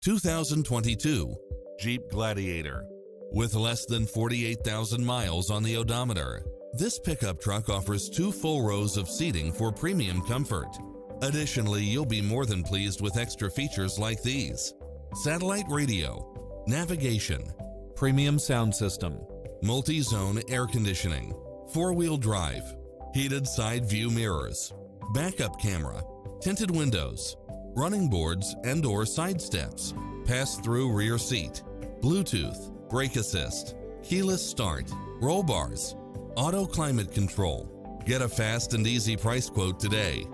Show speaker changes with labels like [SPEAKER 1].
[SPEAKER 1] 2022 Jeep Gladiator. With less than 48,000 miles on the odometer, this pickup truck offers 2 full rows of seating for premium comfort. Additionally, you'll be more than pleased with extra features like these: satellite radio, navigation, premium sound system, multi-zone air conditioning, 4-wheel drive, heated side view mirrors, backup camera, tinted windows, running boards and/or side steps, pass-through rear seat, Bluetooth, brake assist, keyless start, roll bars, auto climate control. Get a fast and easy price quote today